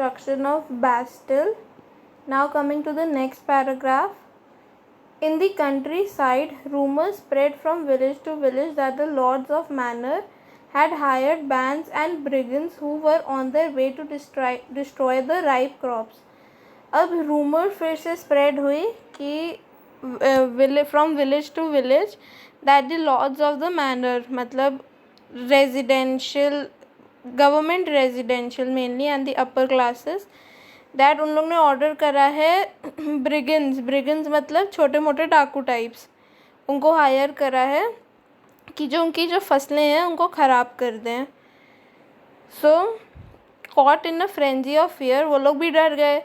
destruction of Bastille. Now coming to the next paragraph. In the countryside, rumors spread from village to village that the lords of manor had hired bands and brigands who were on their way to destroy the ripe crops. अब rumour फिर से spread हुई कि from village to village that the lords of the manor, मतलब residential, government residential mainly and the upper classes, that उन लोग ने order करा है ब्रिगेंड्स मतलब छोटे मोटे डाकू टाइप्स, उनको हायर करा है कि जो उनकी जो फसलें हैं उनको ख़राब कर दें. So caught in a frenzy of fear, वो लोग भी डर गए.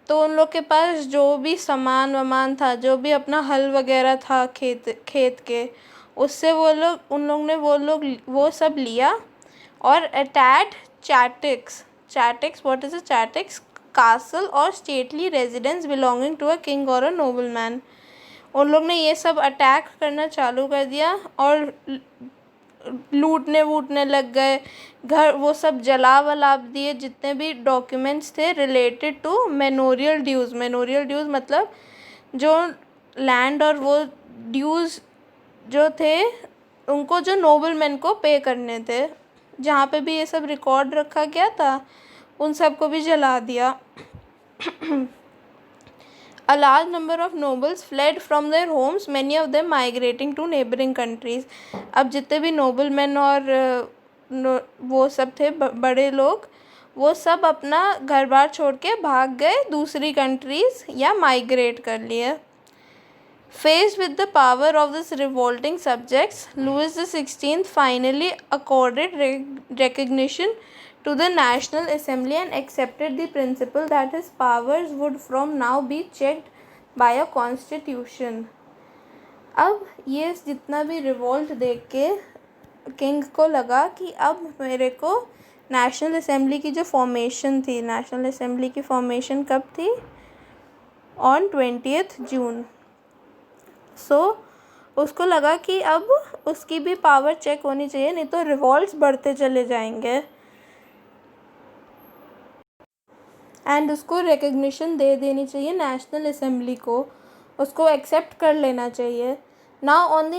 तो उन लोग के पास जो भी सामान वामान था, जो भी अपना हल वगैरह था खेत के, उससे उन लोग ने वो सब लिया और attacked chateaux. What is a chateaux? Castle और stately residence belonging to a king और अ नोबलमैन. उन लोग ने ये सब अटैक करना चालू कर दिया और लूटने लग गए. घर वो सब जला वला दिए जितने भी डॉक्यूमेंट्स थे रिलेटेड टू मेनोरियल ड्यूज़ मतलब जो लैंड और वो ड्यूज़ जो थे उनको जो नोबलमैन को पे करने थे, जहाँ पे भी ये सब रिकॉर्ड रखा गया था उन सब को भी जला दिया. A large number of nobles fled from their homes, many of them migrating to neighboring countries. अब जितने भी नोबलमैन और वो सब थे बड़े लोग, वो सब अपना घर बार छोड़ के भाग गए दूसरी कंट्रीज़ या माइग्रेट कर लिए. Faced with the power of these revolting subjects, Louis XVI finally accorded recognition to the National Assembly and accepted the principle that his powers would from now be checked by a constitution. अब ये जितना भी revolt देख के king को लगा कि अब मेरे को नेशनल असेंबली की जो फॉर्मेशन थी, नेशनल असेंबली की फॉर्मेशन कब थी? ऑन 20th जून. सो उसको लगा कि अब उसकी भी पावर चेक होनी चाहिए, नहीं तो रिवॉल्ट्स बढ़ते चले जाएंगे. एंड उसको रिकग्निशन दे देनी चाहिए नेशनल असेंबली को, उसको एक्सेप्ट कर लेना चाहिए. Now on the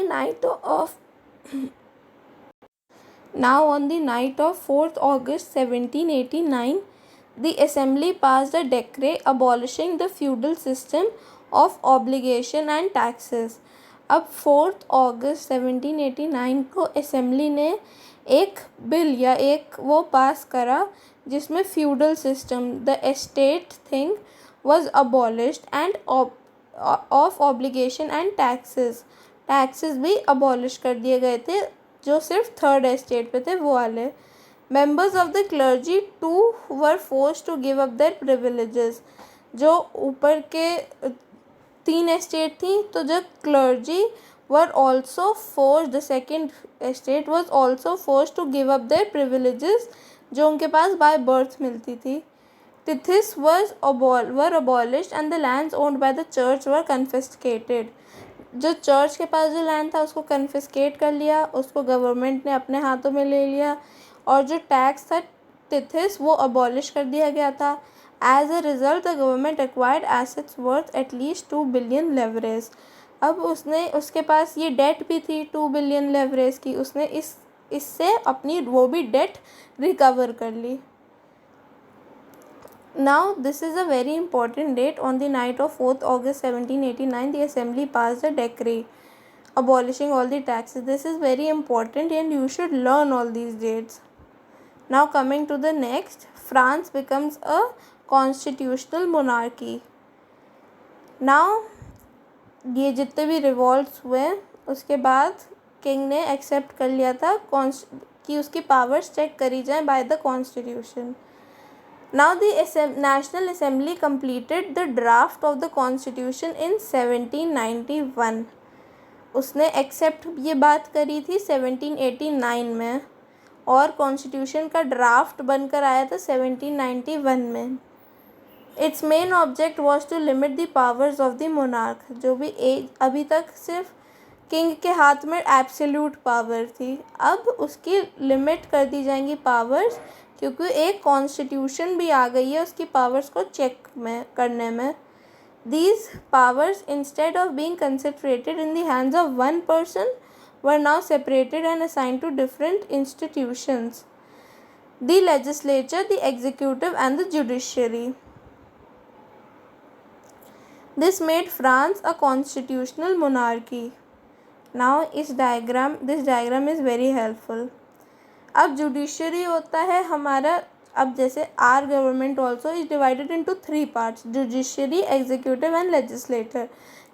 night of 4th August 1789, the assembly passed a decree abolishing the feudal system of obligation and taxes. अब 4th August 1789 को असेंबली ने एक बिल या एक वो पास करा जिसमें feudal system, the estate thing was abolished end of obligation and taxes भी अबॉलिश कर दिए गए थे जो सिर्फ थर्ड एस्टेट पे थे वो वाले. Members of the clergy too were forced to give up their privileges. जो ऊपर के 3 एस्टेट थी तो जो clergy were also forced, the second estate was also forced to give up their privileges जो उनके पास बाय बर्थ मिलती थी. Tithes were abolished and the lands owned by the church were confiscated. जो चर्च के पास जो लैंड था उसको कन्फिस्केट कर लिया, उसको गवर्नमेंट ने अपने हाथों में ले लिया. और जो टैक्स था तिथिस वो अबॉलिश कर दिया गया था. As a result the government acquired assets worth at least 2 billion leverage. अब उसके पास ये डेट भी थी 2 बिलियन लेवरेज की, उसने इससे अपनी वो भी डेट रिकवर कर ली. Now this is a very important date. On the night of 4th August 1789, the assembly passed a decree abolishing all the taxes. This is very important and you should learn all these dates. Now coming to the next, France becomes a constitutional monarchy. Now ये जितने भी revolts हुए उसके बाद king ने accept कर लिया था कि उसकी पावर्स चेक करी जाए by the constitution. Now the National Assembly completed the draft of the Constitution in 1791. उसने एक्सेप्ट ये बात करी थी 1789 में और कॉन्स्टिट्यूशन का ड्राफ्ट बनकर आया था 1791 में. Its main object was to limit the powers of the monarch. जो भी अभी तक सिर्फ किंग के हाथ में एब्सोल्यूट पावर थी, अब उसकी लिमिट कर दी जाएंगी पावर्स क्योंकि एक कॉन्स्टिट्यूशन भी आ गई है उसकी पावर्स को चेक में करने में. These powers, instead of being concentrated in the hands of one person, were now separated and assigned to different institutions: the legislature, the executive, and the judiciary. This made France a constitutional monarchy. Now, this diagram is very helpful. अब judiciary होता है हमारा, अब जैसे our government also is divided into 3 parts: judiciary, executive and legislator.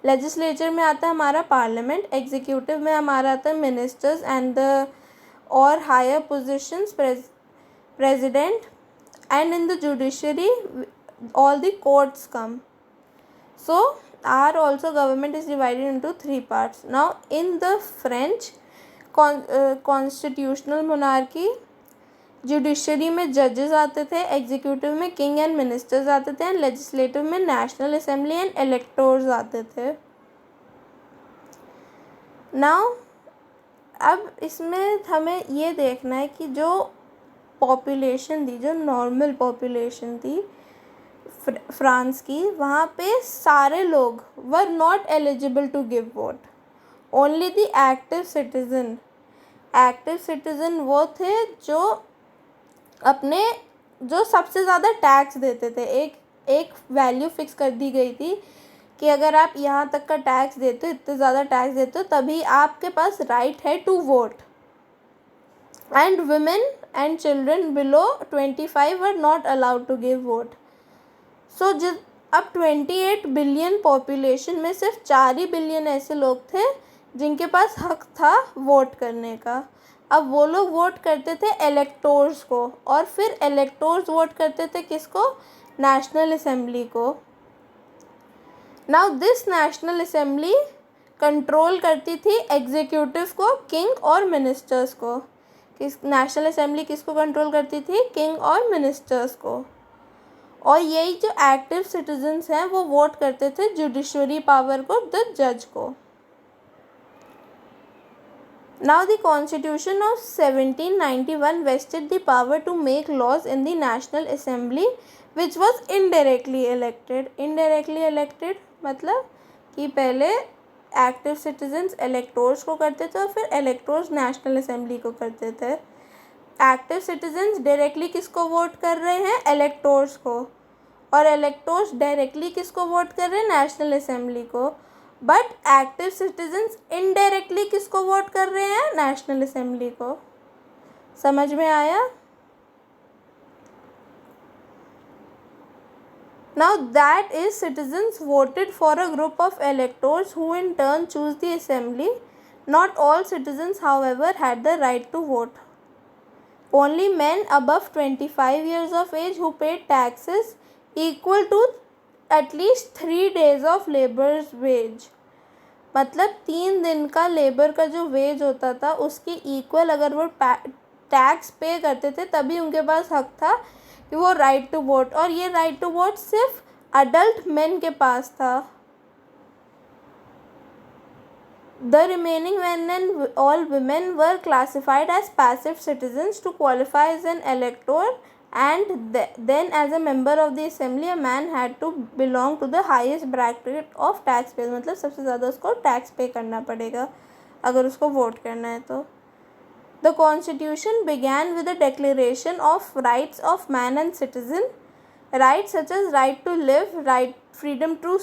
Legislature में आता है हमारा पार्लियामेंट, एग्जीक्यूटिव में हमारा आता है मिनिस्टर्स एंड द और higher positions president, and in the judiciary all the courts come. So our also government is divided into 3 parts. Now in the French constitutional monarchy, judiciary में जजेस आते थे, executive में किंग एंड मिनिस्टर्स आते थे, and legislative में national assembly and इलेक्टोर्स आते थे. नाउ अब इसमें हमें ये देखना है कि जो पॉपुलेशन थी, जो नॉर्मल पॉपुलेशन थी फ्रांस की, वहाँ पे सारे लोग were not eligible to give vote. Only the active citizen. Active citizen वो थे जो सबसे ज़्यादा टैक्स देते थे. एक वैल्यू फिक्स कर दी गई थी कि अगर आप यहाँ तक का टैक्स देते हो, इतने ज़्यादा टैक्स देते हो, तभी आपके पास राइट है to vote. And women and children below 25 were not allowed to give vote. So अब 28 बिलियन पॉपुलेशन में सिर्फ 4 ही बिलियन ऐसे लोग थे जिनके पास हक था वोट करने का. अब वो लोग वोट करते थे इलेक्टोर्स को, और फिर इलेक्टोर्स वोट करते थे किसको? नेशनल असेंबली को. Now this national assembly control करती थी एग्जीक्यूटिव को, किंग और मिनिस्टर्स को. नेशनल असेंबली किसको कंट्रोल करती थी? किंग और मिनिस्टर्स को. और यही जो एक्टिव सिटीजन्स हैं वो वोट करते थे जुडिशरी पावर को, द जज को. Now the Constitution of 1791 vested the power to make laws in the National Assembly, which was indirectly elected. Indirectly elected मतलब कि पहले एक्टिव सिटीजन्स इलेक्टोर्स को करते थे और फिर इलेक्टोर्स नेशनल असेंबली को करते थे. एक्टिव सिटीजन्स डायरेक्टली किसको वोट कर रहे हैं? इलेक्टोर्स को. और इलेक्टोर्स डायरेक्टली किसको वोट कर रहे हैं? नेशनल असेंबली को. बट एक्टिव सिटीजन्स इनडायरेक्टली किसको वोट कर रहे हैं? नेशनल असेंबली को. समझ में आया? Now that is, citizens voted for a group of electors who in turn choose the assembly. Not all citizens, however, had the right to vote. Only men above 25 years of age who paid taxes equal to at least 3 days of labor's wage. मतलब 3 दिन का labour का जो veg होता था उसकी equal अगर वो टैक्स पे करते थे तभी उनके पास हक था कि वो राइट टू वोट. और ये राइट टू वोट सिर्फ अडल्ट मेन के पास था. The remaining men and all women were classified as passive citizens. To qualify as an elector and then as a member of the assembly, a man had to belong to the highest bracket of taxpayers. मतलब सबसे ज़्यादा उसको tax पे करना पड़ेगा अगर उसको vote करना है तो. The Constitution began with a declaration of rights of man and citizen. Rights such as right to live, freedom of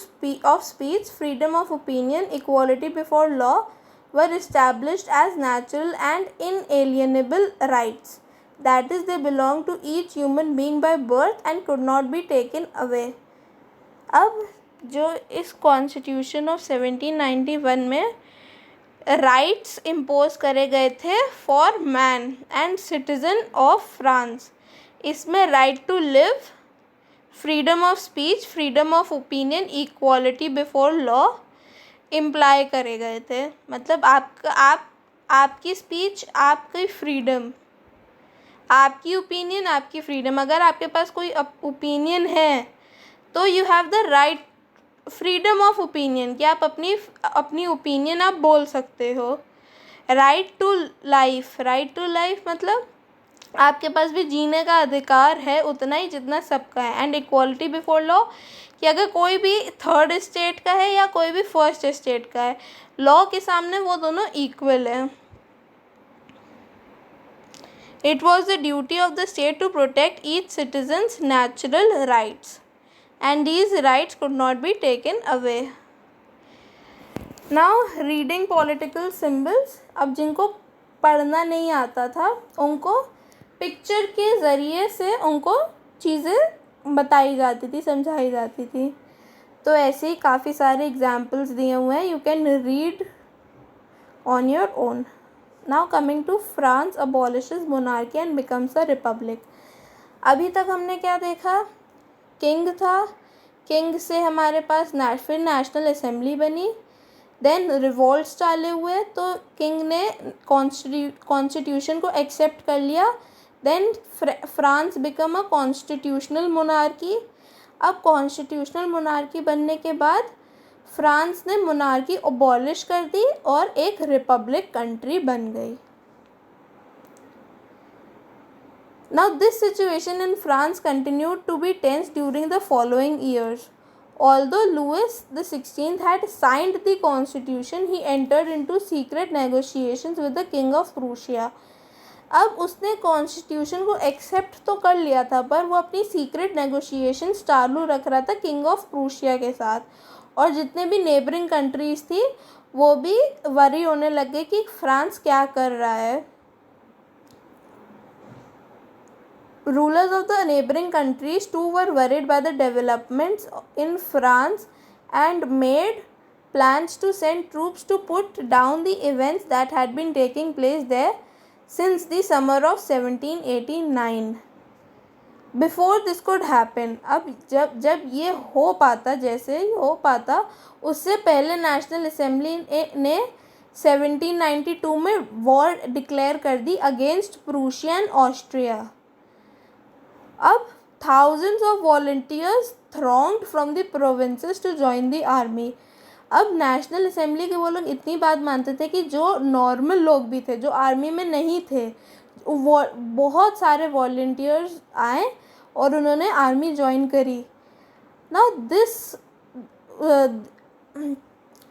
speech, freedom of opinion, equality before law were established as natural and inalienable rights. That is, they belong to each human being by birth and could not be taken away. अब जो इस constitution of 1791 में rights impose करे गए थे for man and citizen of France, इसमें right to live, freedom of speech, freedom of opinion, equality before law imply करे गए थे. मतलब आपकी स्पीच, आपकी फ्रीडम, आपकी ओपिनियन, आपकी फ्रीडम. अगर आपके पास कोई ओपिनियन है तो you have the right, freedom of opinion, कि आप अपनी ओपिनियन आप बोल सकते हो. Right to life, right to life मतलब आपके पास भी जीने का अधिकार है उतना ही जितना सबका है। एंड इक्वालिटी बिफोर लॉ, कि अगर कोई भी थर्ड स्टेट का है या कोई भी फर्स्ट स्टेट का है, लॉ के सामने वो दोनों इक्वल है। It was the duty of the state to protect each citizen's natural rights and these rights could not be taken away. Now reading political symbols. अब जिनको पढ़ना नहीं आता था उनको पिक्चर के ज़रिए से उनको चीज़ें बताई जाती थी, समझाई जाती थी। तो ऐसे ही काफ़ी सारे एग्जाम्पल्स दिए हुए हैं, you can read on your own. Now coming to France abolishes monarchy and becomes a republic. अभी तक हमने क्या देखा, किंग था, किंग से हमारे पास फिर नेशनल असेंबली बनी, देन रिवोल्ट्स चालू हुए तो किंग ने कॉन्स्टिट्यूशन को एक्सेप्ट कर लिया, then France become a constitutional monarchy. अब कॉन्स्टिट्यूशनल मोनार्की बनने के बाद फ्रांस ने मोनार्की अबॉलिश कर दी और एक रिपब्लिक कंट्री बन गई। Now this situation in France continued to be tense during the following years. Although Louis XVI had signed the constitution, he entered into secret negotiations with the King of Prussia. अब उसने constitution को accept तो कर लिया था पर वो अपनी सीक्रेट नेगोशिएशंस चालू रख रहा था किंग ऑफ प्रूशिया के साथ, और जितने भी नेबरिंग कंट्रीज़ थी वो भी वरी होने लगे कि फ्रांस क्या कर रहा है। Rulers of the neighboring countries too were worried by the developments in France and made plans to send troops to put down the events that had been taking place there since the summer of 1789. Before this could happen, अब जब ये हो पाता, जैसे ही हो पाता, उससे पहले नेशनल असेंबली ने 1792 में वॉर डिक्लेयर कर दी अगेंस्ट प्रूशिया एंड ऑस्ट्रिया। अब thousands of volunteers thronged from the provinces to join the army. अब नेशनल असेंबली के वो लोग इतनी बात मानते थे कि जो नॉर्मल लोग भी थे जो आर्मी में नहीं थे, वो बहुत सारे वॉलंटियर्स आए और उन्होंने आर्मी ज्वाइन करी। Now this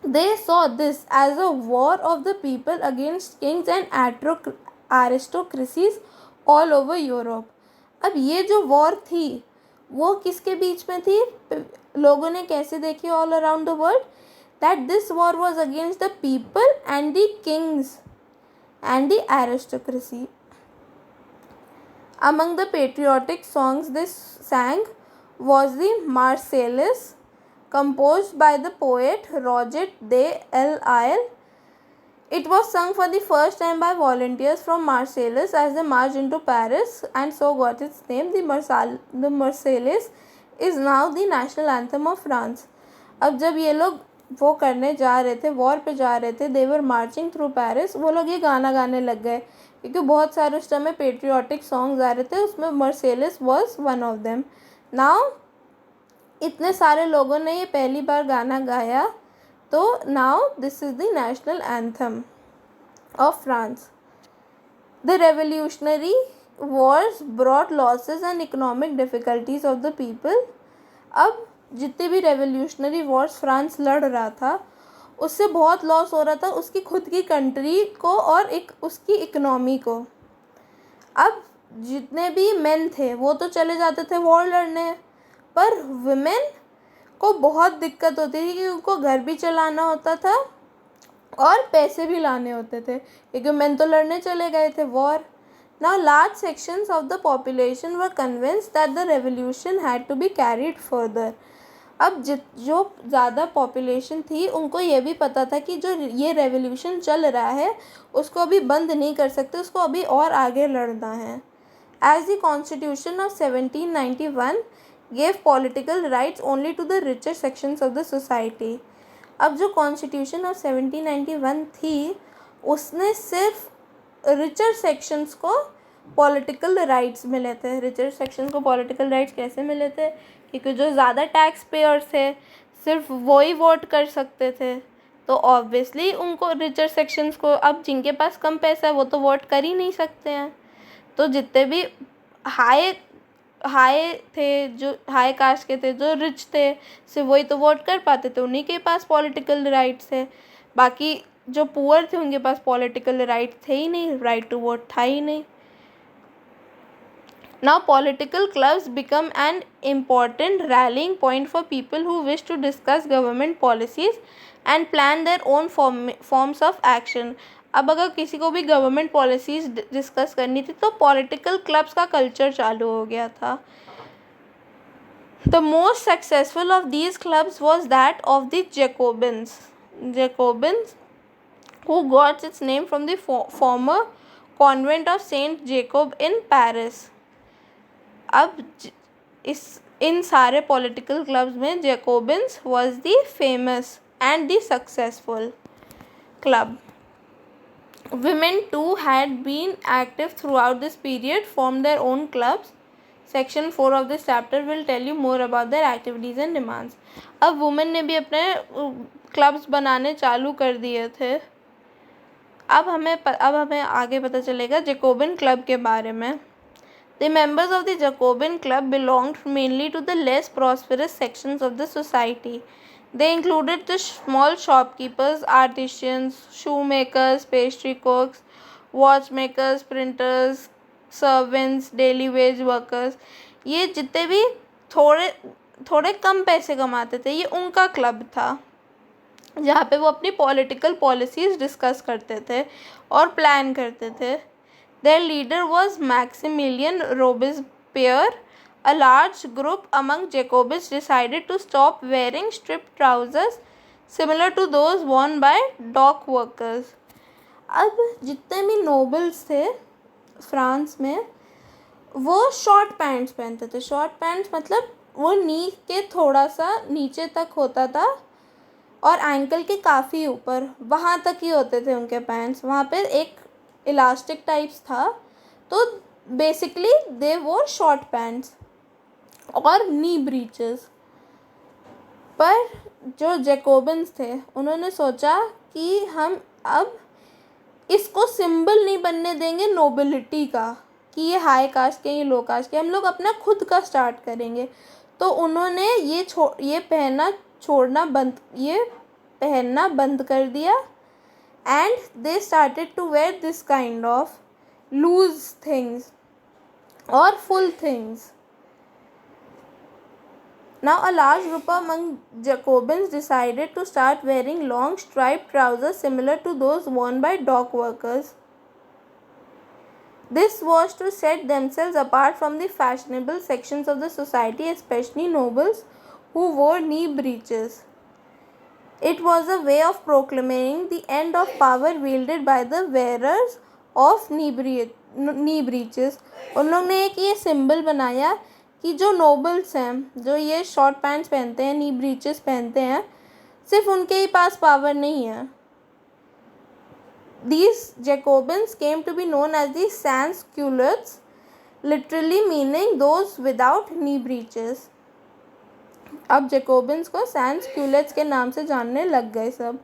they saw this as a war of the people against kings and aristocracies all over Europe. अब ये जो वॉर थी वो किसके बीच में थी, लोगों ने कैसे देखी all around the world, that this war was against the people and the Kings and the aristocracy. Among the patriotic songs they sang was the Marseillaise, composed by the poet Roger de L'Isle. It was sung for the first time by volunteers from Marseilles as they marched into Paris and so got its name. The Marseillaise is now the national anthem of France. अब जब ये लोग वो करने जा रहे थे, war पे जा रहे थे, they were marching through Paris, वो लोग ये गाना गाने लग गए क्योंकि बहुत सारे उस समय पेट्रियाटिक सॉन्ग्स आ रहे थे, उसमें Marseilles was one of them. Now इतने सारे लोगों ने ये पहली बार गाना गाया, तो now this is the national anthem of France. The revolutionary Wars brought losses and economic difficulties of the people. अब जितने भी रेवोल्यूशनरी वॉर्स फ्रांस लड़ रहा था उससे बहुत लॉस हो रहा था उसकी खुद की कंट्री को और एक उसकी इकनॉमी को। अब जितने भी मेन थे वो तो चले जाते थे वॉर लड़ने, पर वुमेन को बहुत दिक्कत होती थी कि उनको घर भी चलाना होता था और पैसे भी लाने होते थे क्योंकि मेन तो लड़ने चले गए थे war. Now large sections of the population were convinced that the revolution had to be carried further. अब जो ज़्यादा पॉपुलेशन थी उनको ये भी पता था कि जो ये रेवोल्यूशन चल रहा है उसको अभी बंद नहीं कर सकते, उसको अभी और आगे लड़ना है। As the constitution of 1791 gave political rights only to the richer sections of the society. अब जो कॉन्स्टिट्यूशन ऑफ 1791 थी उसने सिर्फ रिचर सेक्शंस को पॉलिटिकल राइट्स मिले थे। रिचर सेक्शंस को पॉलिटिकल राइट्स कैसे मिले थे, क्योंकि जो ज़्यादा टैक्स पेयर्स थे सिर्फ वो ही वोट कर सकते थे, तो ऑब्वियसली उनको रिचर सेक्शंस को, अब जिनके पास कम पैसा है वो तो वोट कर ही नहीं सकते हैं। तो जितने भी हाई हाई थे, जो हाई कास्ट के थे, जो रिच थे, सिर्फ वही तो वोट कर पाते थे, उन्हीं के पास पॉलिटिकल राइट्स है। बाकी जो पुअर थे उनके पास पॉलिटिकल राइट थे ही नहीं, राइट टू वोट था ही नहीं। Now political clubs become an important rallying point for people who wish to discuss government policies and plan their own forms of action. अब अगर किसी को भी गवर्नमेंट पॉलिसीज डिस्कस करनी थी तो पॉलिटिकल क्लब्स का कल्चर चालू हो गया था। The most successful of these clubs was that of the Jacobins. Jacobins, who got its name from the former convent of Saint Jacob in Paris. अब इन सारे पॉलिटिकल क्लब्स में Jacobins was the famous and the successful club. Women too had been active throughout this period, formed their own clubs. Section 4 of this chapter will tell you more about their activities and demands. अब women ने भी अपने clubs बनाने चालू कर दिए थे. अब हमें आगे पता चलेगा जैकोबिन क्लब के बारे में. The members of the Jacobin club belonged mainly to the less prosperous sections of the society. They included the small shopkeepers, artisans, shoemakers, pastry cooks, watchmakers, printers, servants, daily wage workers. ये जितने भी थोड़े कम पैसे कमाते थे, ये उनका club था जहाँ पे वो अपनी पॉलिटिकल पॉलिसीज़ डिस्कस करते थे और प्लान करते थे. Their leader was Maximilian Robespierre. A large group among Jacobins decided to stop wearing striped trousers similar to those worn by dock workers. अब जितने भी नोबल्स थे फ्रांस में वो शॉर्ट पैंट्स पहनते थे. शॉर्ट पैंट्स मतलब वो नी के थोड़ा सा नीचे तक होता था और एंकल के काफ़ी ऊपर वहाँ तक ही होते थे उनके पैंट्स. वहाँ पे एक इलास्टिक टाइप्स था, तो बेसिकली दे वोर शॉर्ट पैंट्स और नी ब्रीचेस. पर जो जैकोबिन्स थे उन्होंने सोचा कि हम अब इसको सिंबल नहीं बनने देंगे नोबिलिटी का कि ये हाई कास्ट के, ये लो कास्ट के, हम लोग अपना खुद का स्टार्ट करेंगे. तो उन्होंने ये पहनना बंद कर दिया. And they started to wear this kind of loose things or full things. Now a large group among Jacobins decided to start wearing long striped trousers similar to those worn by dock workers. This was to set themselves apart from the fashionable sections of the society, especially nobles who wore knee breeches. It was a way of proclaiming the end of power wielded by the wearers of knee breeches. उन लोग ने एक ये symbol बनाया कि जो nobles हैं, जो ये शॉर्ट पैंट्स पहनते हैं, नी ब्रीचेस पहनते हैं, सिर्फ उनके ही पास पावर नहीं है. These Jacobins came to be known as the sans-culottes, literally meaning those without knee breeches. अब जैकोबिन्स को sans-culottes के नाम से जानने लग गए सब.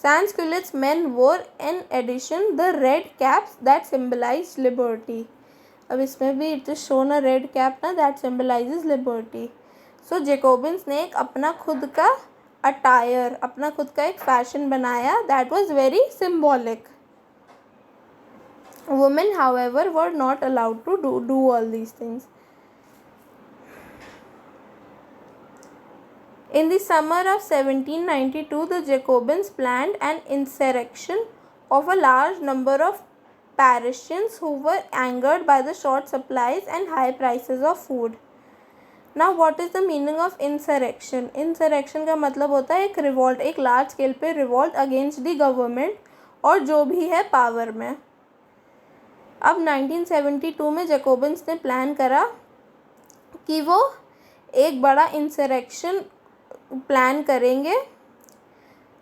Sans-culottes men wore in addition the red caps that symbolized liberty. अब इसमें भी it is shown a red cap ना that symbolizes liberty. So Jacobins ने एक अपना खुद का अटायर, अपना खुद का एक फैशन बनाया that was very symbolic. Women, however, were not allowed to do all these things. In the summer of 1792, the Jacobins planned an insurrection of a large number of Parisians who were angered by the short supplies and high prices of food. Now, what is the meaning of insurrection? Insurrection का मतलब होता है एक revolt, एक large scale पे revolt against the government और जो भी है पावर में. अब 1972 में जैकोबिन्स ने प्लान करा कि वो एक बड़ा इंसरेक्शन प्लान करेंगे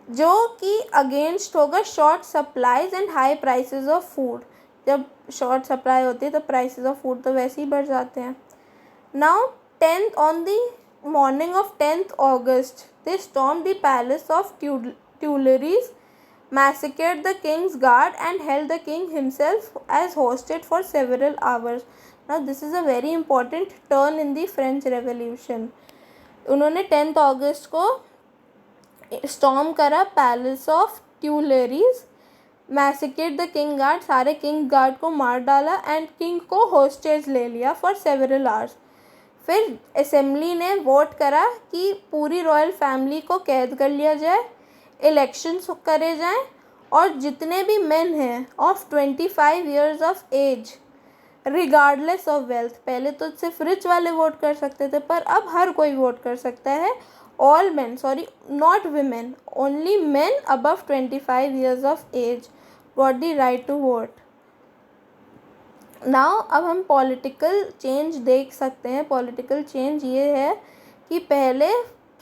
जो कि अगेंस्ट होगा short supplies and high prices of food. जब शॉर्ट सप्लाई होती है तो प्राइसेस ऑफ फूड तो वैसे ही बढ़ जाते हैं. Now 10th on the morning of 10th August, they stormed the palace of Tuileries, massacred the king's guard and held the king himself as hostage for several hours. Now this is a very important turn in the French Revolution. उन्होंने 10 अगस्त को storm करा palace of Tuileries, massacred the king guard, सारे king guard को मार डाला and king को hostage ले लिया फॉर सेवरल आवर्स. फिर असेंबली ने वोट करा कि पूरी रॉयल फैमिली को कैद कर लिया जाए, इलेक्शंस करे जाएं और जितने भी मेन हैं of 25 years of age regardless of wealth, पहले तो सिर्फ रिच वाले वोट कर सकते थे पर अब हर कोई वोट कर सकता है. All men, sorry not women, only men above 25 years of age got the right to vote. Now अब हम पॉलिटिकल चेंज देख सकते हैं. पॉलिटिकल चेंज ये है कि पहले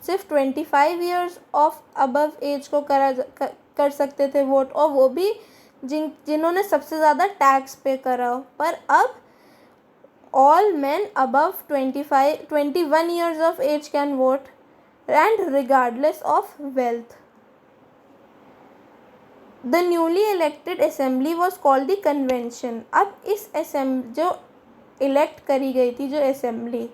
सिर्फ 25 ईयर्स ऑफ अबव एज को कर सकते थे वोट, और वो भी जिन्होंने सबसे ज़्यादा टैक्स पे करा हो. पर अब all men above 21 years of age can vote and regardless of wealth. The newly elected assembly was called the convention. अब इस जो इलेक्ट करी गई थी जो असेंबली,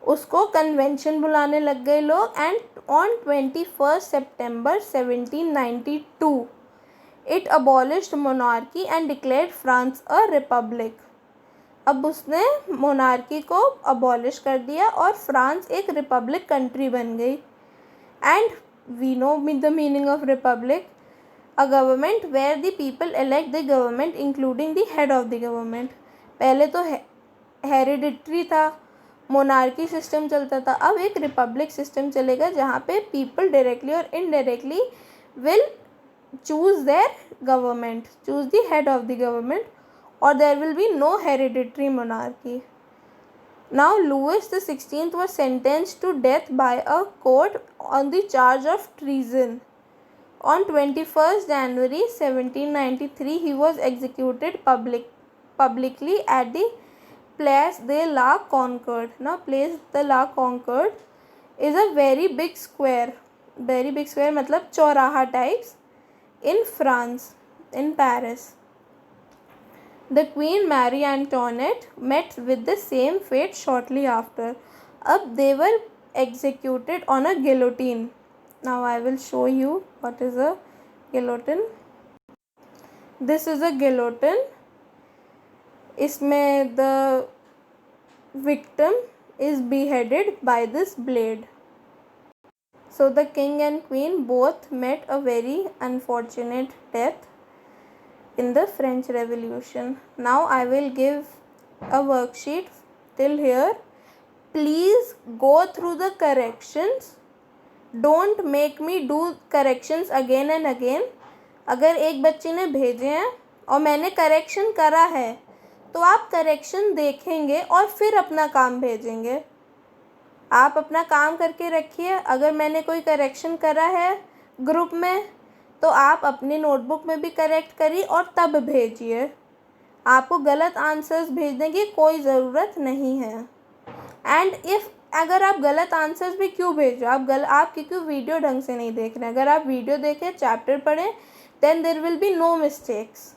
उसको कन्वेंशन बुलाने लग गए लोग. And on 21 September 1792 it abolished monarchy and declared France a republic. अब उसने मोनार्की को अबॉलिश कर दिया और फ्रांस एक रिपब्लिक कंट्री बन गई. And we know the meaning of republic, a government where the people elect the government including the head of the government. पहले तो हेरिडिटरी था, मोनार्की सिस्टम चलता था. अब एक रिपब्लिक सिस्टम चलेगा जहाँ पे पीपल डायरेक्टली और indirectly will choose there government, choose the head of the government, or there will be no hereditary monarchy. Now Louis XVI was sentenced to death by a court on the charge of treason. On 21st January 1793 he was executed publicly at the Place de la Concorde. Now Place de la Concorde is a very big square मतलब चौराहा types in France, in Paris. The Queen Marie Antoinette met with the same fate shortly after. They were executed on a guillotine. Now I will show you what is a guillotine. This is a guillotine. इसमें the victim is beheaded by this blade. So the king and queen both met a very unfortunate death in the French Revolution. Now I will give a worksheet till here. Please go through the corrections. Don't make me do corrections again and again. अगर एक बच्ची ने भेजे हैं और मैंने correction करा है तो आप करेक्शन देखेंगे और फिर अपना काम भेजेंगे. आप अपना काम करके रखिए. अगर मैंने कोई करेक्शन करा है ग्रुप में तो आप अपनी नोटबुक में भी करेक्ट करिए और तब भेजिए. आपको गलत आंसर्स भेजने की कोई ज़रूरत नहीं है. एंड अगर आप गलत आंसर्स भी क्यों भेज रहे हो, आप क्योंकि वीडियो ढंग से नहीं देख रहे हैं. अगर आप वीडियो देखें, चैप्टर पढ़ें, then there will be no mistakes.